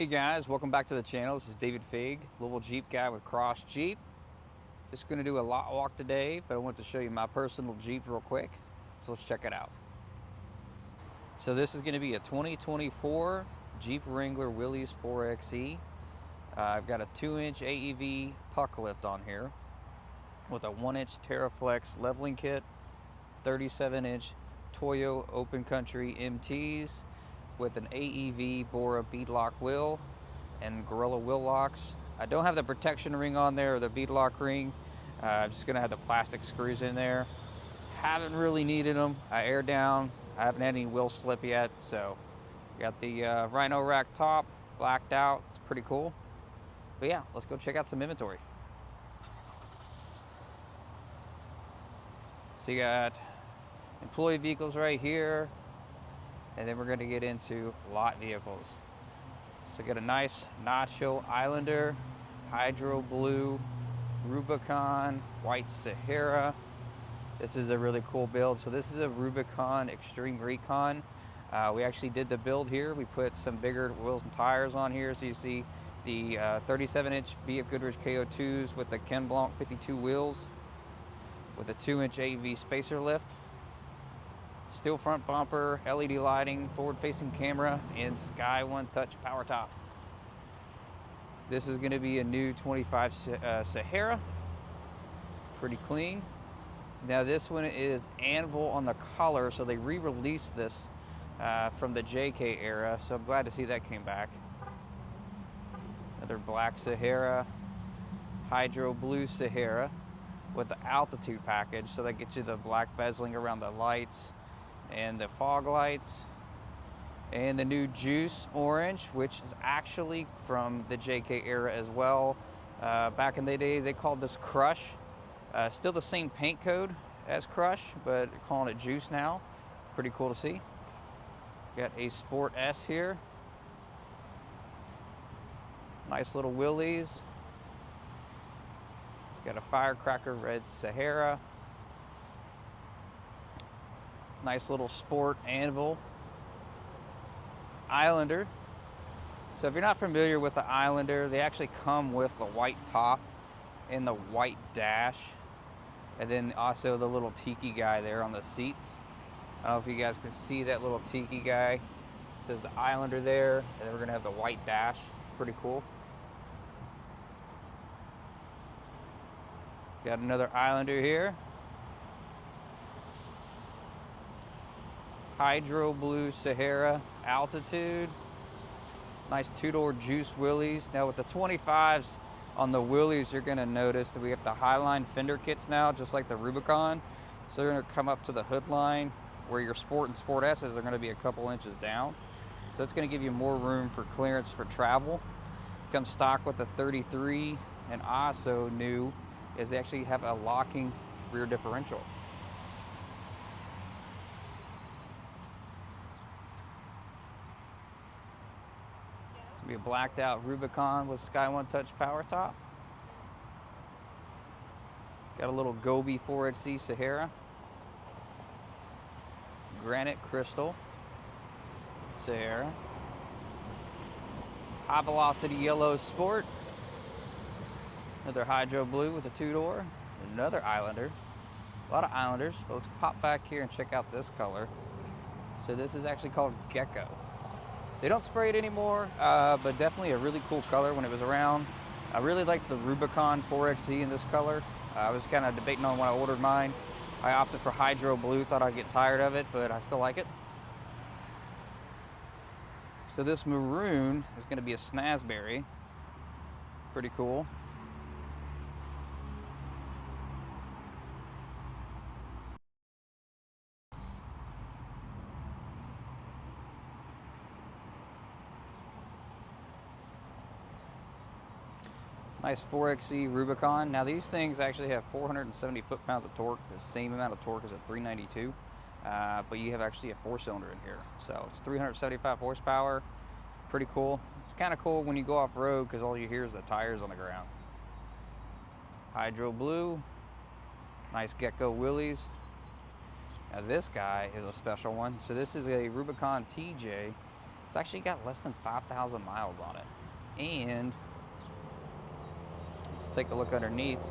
Hey guys, welcome back to the channel. This is David Faig, Louisville Jeep guy with Cross Jeep. Just going to do a lot walk today, but I want to show you my personal Jeep real quick. So let's check it out. So this is going to be a 2024 Jeep Wrangler Willys 4xe. I've got a 2-inch AEV puck lift on here with a 1-inch TerraFlex leveling kit, 37-inch Toyo Open Country MTs, with an AEV Bora beadlock wheel and Gorilla wheel locks. I don't have the protection ring on there or the beadlock ring. I'm just gonna have the plastic screws in there. Haven't really needed them. I air down. I haven't had any wheel slip yet. So got the Rhino rack top blacked out. It's pretty cool. But yeah, let's go check out some inventory. So you got employee vehicles right here. And then we're going to get into lot vehicles. So got a nice Nacho Islander, Hydro Blue, Rubicon, White Sahara. This is a really cool build. So this is a Rubicon Extreme Recon. We actually did the build here. We put some bigger wheels and tires on here. So you see the 37-inch BF Goodrich KO2s with the Ken Blanc 52 wheels with a 2-inch AEV spacer lift. Steel front bumper, LED lighting, forward-facing camera, and Sky One Touch power top. This is going to be a new 25 Sahara. Pretty clean. Now this one is anvil on the collar, so they re-released this from the JK era, so I'm glad to see that came back. Another black Sahara, Hydro Blue Sahara with the altitude package, so that gets you the black bezeling around the lights and the fog lights, and the new Juice Orange, which is actually from the JK era as well. Back in the day, they called this Crush. Still the same paint code as Crush, but they're calling it Juice now. Pretty cool to see. Got a Sport S here. Nice little Willys. Got a Firecracker Red Sahara. Nice little Sport Anvil Islander. So if you're not familiar with the Islander, they actually come with the white top and the white dash, and then also the little tiki guy there on the seats. I don't know if you guys can see that little tiki guy. It says the Islander there, and then we're gonna have the white dash. Pretty cool. Got another Islander here. Hydro Blue Sahara Altitude. Nice two-door Juice Willys. Now with the 25s on the Willys, you're gonna notice that we have the Highline fender kits now, just like the Rubicon. So they're gonna come up to the hood line where your Sport and Sport S's are gonna be a couple inches down. So that's gonna give you more room for clearance for travel. Comes stock with the 33, and also new is they actually have a locking rear differential. Be a blacked out Rubicon with Sky One Touch power top. Got a little Gobi 4xe Sahara. Granite Crystal Sahara. High Velocity Yellow Sport. Another Hydro Blue with a 2-door. Another Islander. A lot of Islanders, but let's pop back here and check out this color. So this is actually called Gecko. They don't spray it anymore, but definitely a really cool color when it was around. I really liked the Rubicon 4xe in this color. I was kind of debating on when I ordered mine. I opted for Hydro Blue, thought I'd get tired of it, but I still like it. So this maroon is gonna be a Snazberry. Pretty cool. Nice 4xe Rubicon. Now these things actually have 470 foot-pounds of torque, the same amount of torque as a 392, but you have actually a 4-cylinder in here. So it's 375 horsepower, pretty cool. It's kind of cool when you go off-road because all you hear is the tires on the ground. Hydro Blue, nice Gecko Willys. Now this guy is a special one. So this is a Rubicon TJ It's actually got less than 5,000 miles on it. And let's take a look underneath.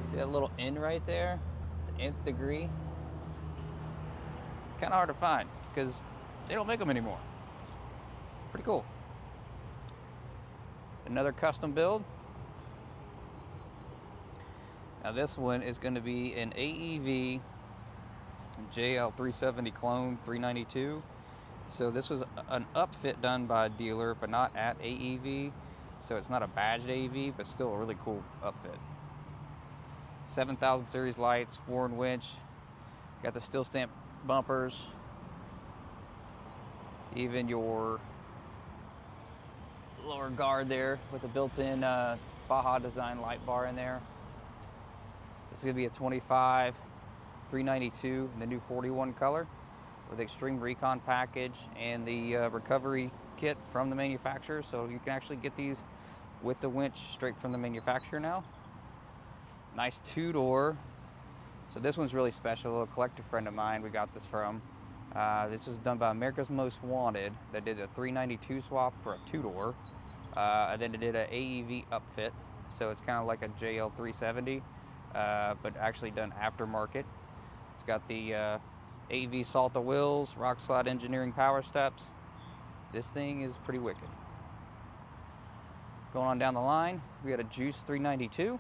See that little N right there? The nth degree? Kind of hard to find because they don't make them anymore. Pretty cool. Another custom build. Now this one is going to be an AEV JL370 clone 392. So this was an upfit done by a dealer, but not at AEV. So it's not a badged AEV, but still a really cool upfit. 7,000 series lights, Warren winch, got the steel stamp bumpers, even your lower guard there with the built-in Baja design light bar in there. This is going to be a 25 392 in the new 41 color with extreme recon package and the recovery kit from the manufacturer, so you can actually get these with the winch straight from the manufacturer now. Nice two-door. So this one's really special. A collector friend of mine we got this from. This was done by America's Most Wanted. They did a 392 swap for a two-door, and then they did an AEV upfit. So it's kind of like a JL370, but actually done aftermarket. It's got the AEV Salta wheels, rock slide engineering power steps. This thing is pretty wicked. Going on down the line, we got a Juice 392.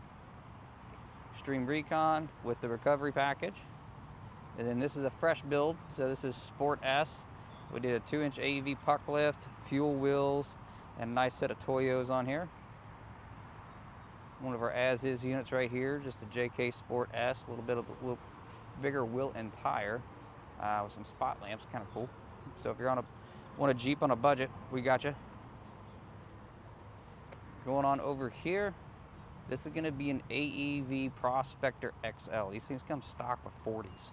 Extreme Recon with the recovery package. And then this is a fresh build, so this is Sport S. We did a 2-inch AEV puck lift, fuel wheels, and a nice set of Toyos on here. One of our as-is units right here, just a JK Sport S, a little bigger wheel and tire with some spot lamps, kind of cool. So if you're want a Jeep on a budget, we got you. Going on over here, this is going to be an AEV Prospector XL. These things come stock with 40s.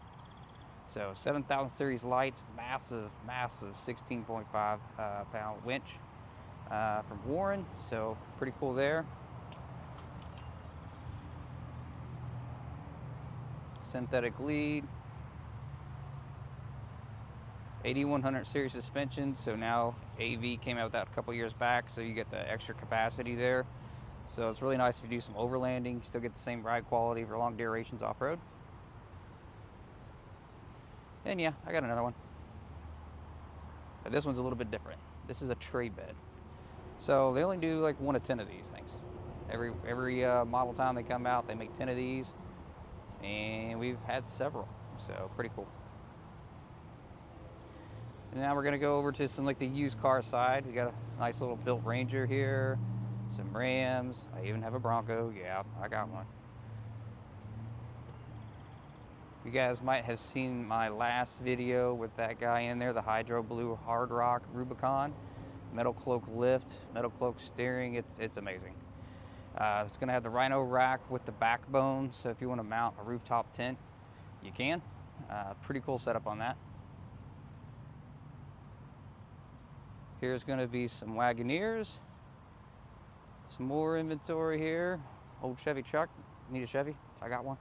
So 7,000 series lights, massive 16.5 pound winch from Warren. So pretty cool there. Synthetic lead. 8100 series suspension. So now AEV came out with that a couple years back. So you get the extra capacity there. So it's really nice if you do some overlanding, you still get the same ride quality for long durations off-road. And yeah, I got another one. But this one's a little bit different. This is a tray bed. So they only do like 1 to 10 of these things. Every model time they come out, they make 10 of these. And we've had several, so pretty cool. And now we're gonna go over to some like the used car side. We got a nice little built Ranger here. Some Rams. I even have a Bronco. Yeah, I got one. You guys might have seen my last video with that guy in there, the Hydro Blue Hard Rock Rubicon. Metal cloak lift, metal cloak steering. It's amazing. It's going to have the Rhino rack with the backbone, so if you want to mount a rooftop tent, you can. Pretty cool setup on that. Here's going to be some Wagoneers. Some more inventory here. Old Chevy truck. Need a Chevy? I got one.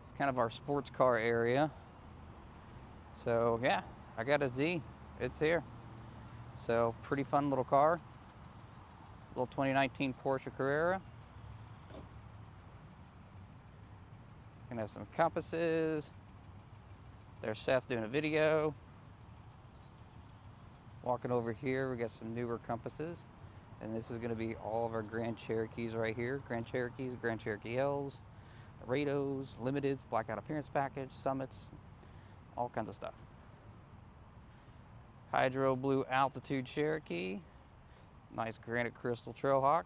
It's kind of our sports car area. So yeah, I got a Z. It's here. So pretty fun little car. Little 2019 Porsche Carrera. Gonna have some compasses. There's Seth doing a video. Walking over here, we got some newer compasses. And this is going to be all of our Grand Cherokees right here. Grand Cherokees, Grand Cherokee L's, the Rados, Limiteds, Blackout Appearance Package, Summits, all kinds of stuff. Hydro Blue Altitude Cherokee. Nice granite crystal Trailhawk.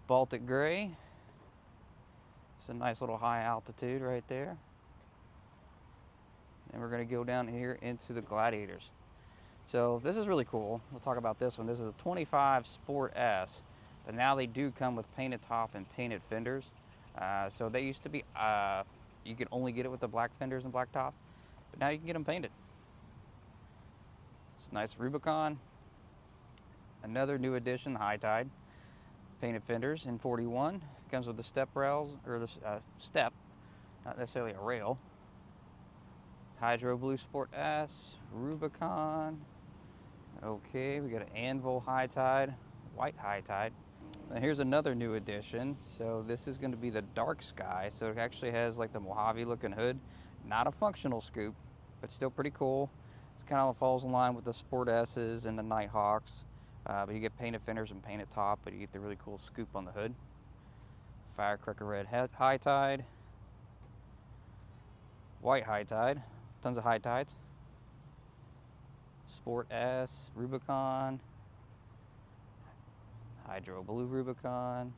Baltic Gray. It's a nice little high altitude right there. And we're going to go down here into the Gladiators. So this is really cool. We'll talk about this one. This is a 25 Sport S, but now they do come with painted top and painted fenders. So they used to be, you could only get it with the black fenders and black top, but now you can get them painted. It's a nice Rubicon. Another new addition, High Tide. Painted fenders in 41. Comes with the step rails, or the step, not necessarily a rail. Hydro Blue Sport S, Rubicon. Okay, we got an Anvil High Tide, white High Tide. Now here's another new addition. So this is going to be the Dark Sky. So it actually has like the Mojave looking hood. Not a functional scoop, but still pretty cool. It's kind of falls in line with the Sport S's and the Nighthawks. But you get painted fenders and painted top, but you get the really cool scoop on the hood. Firecracker Red High Tide. White High Tide. Tons of High Tides. Sport S, Rubicon. Hydro Blue Rubicon.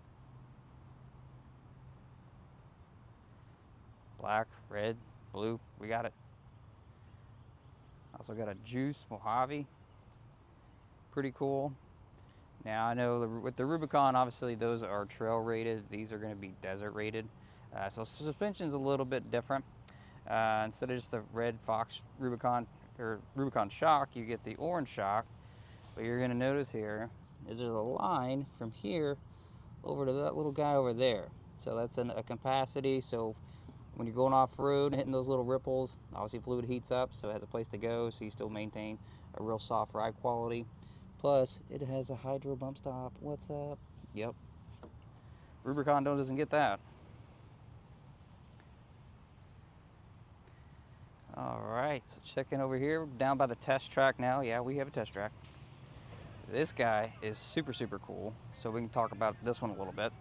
Black, red, blue, we got it. Also got a Juice Mojave. Pretty cool. Now I know with the Rubicon, obviously those are trail rated. These are going to be desert rated. So suspension's a little bit different. Instead of just the red Fox Rubicon or Rubicon shock, you get the orange shock. What you're going to notice here is there's a line from here over to that little guy over there. So that's a capacity. So when you're going off road, hitting those little ripples, obviously fluid heats up, so it has a place to go, so you still maintain a real soft ride quality. Plus, it has a hydro bump stop. What's up? Yep. Rubicon doesn't get that. All right, so checking over here, down by the test track now. Yeah, we have a test track. This guy is super, super cool, so we can talk about this one a little bit.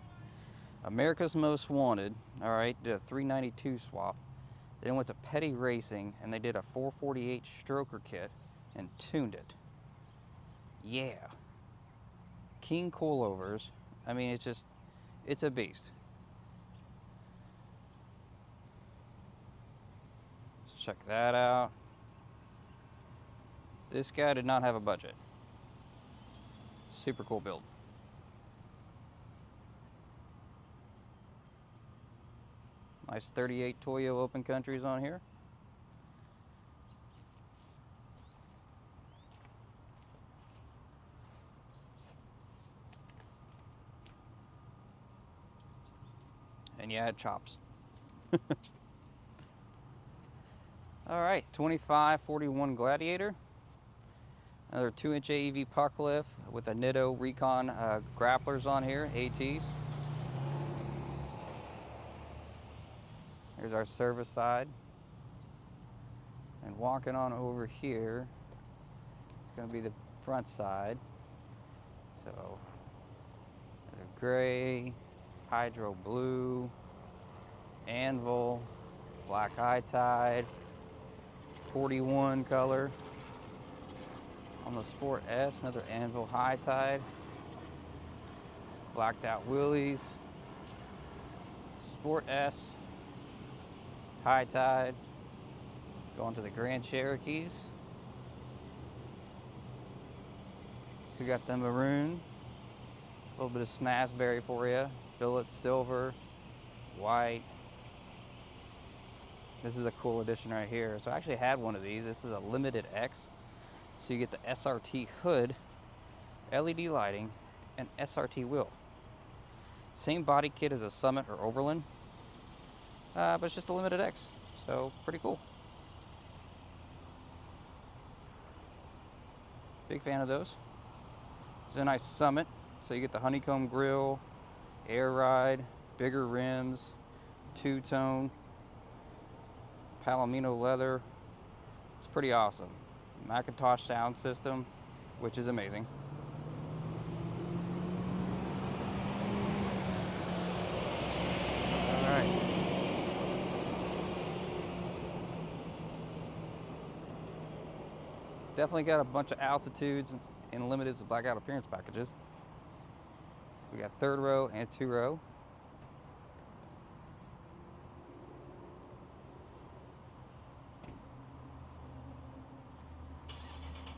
America's Most Wanted, all right, did a 392 swap. Then went to Petty Racing, and they did a 448 stroker kit and tuned it. Yeah. King coilovers. I mean, it's a beast. Let's check that out. This guy did not have a budget. Super cool build. Nice 38 Toyo Open Countries on here. And yeah, it chops. All right, 2541 Gladiator. Another 2-inch AEV puck lift with a Nitto Recon grapplers on here, ATs. Here's our service side. And walking on over here, it's going to be the front side. So, gray, hydro blue, Anvil, black high tide, 41 color. On the Sport S, another Anvil high tide, blacked out wheelies, Sport S, high tide, going to the Grand Cherokees. So you got the maroon, a little bit of snazberry for you, billet silver, white. This is a cool addition right here. So I actually had one of these. This is a limited X. So you get the SRT hood, LED lighting, and SRT wheel. Same body kit as a Summit or Overland, but it's just a limited X. So pretty cool. Big fan of those. It's a nice Summit. So you get the honeycomb grill, air ride, bigger rims, two-tone, Palomino leather. It's pretty awesome. Macintosh sound system, which is amazing. All right. Definitely got a bunch of altitudes and limiteds with blackout appearance packages. We got third row and two row.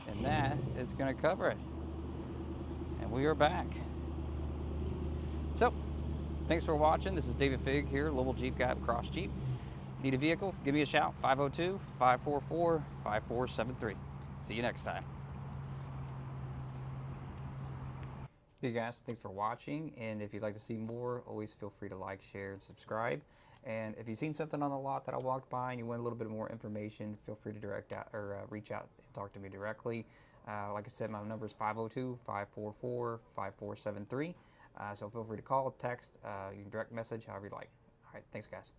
And that is going to cover it. And we are back. So, thanks for watching. This is David Figg here, Louisville Jeep Guy at Cross Jeep. Need a vehicle? Give me a shout, 502-544-5473. See you next time. Hey guys, thanks for watching. And if you'd like to see more, always feel free to like, share, and subscribe. And if you've seen something on the lot that I walked by and you want a little bit more information, feel free to direct out or reach out and talk to me directly. Like I said, my number is 502-544-5473. So feel free to call, text, you can direct message, however you like. All right, thanks, guys.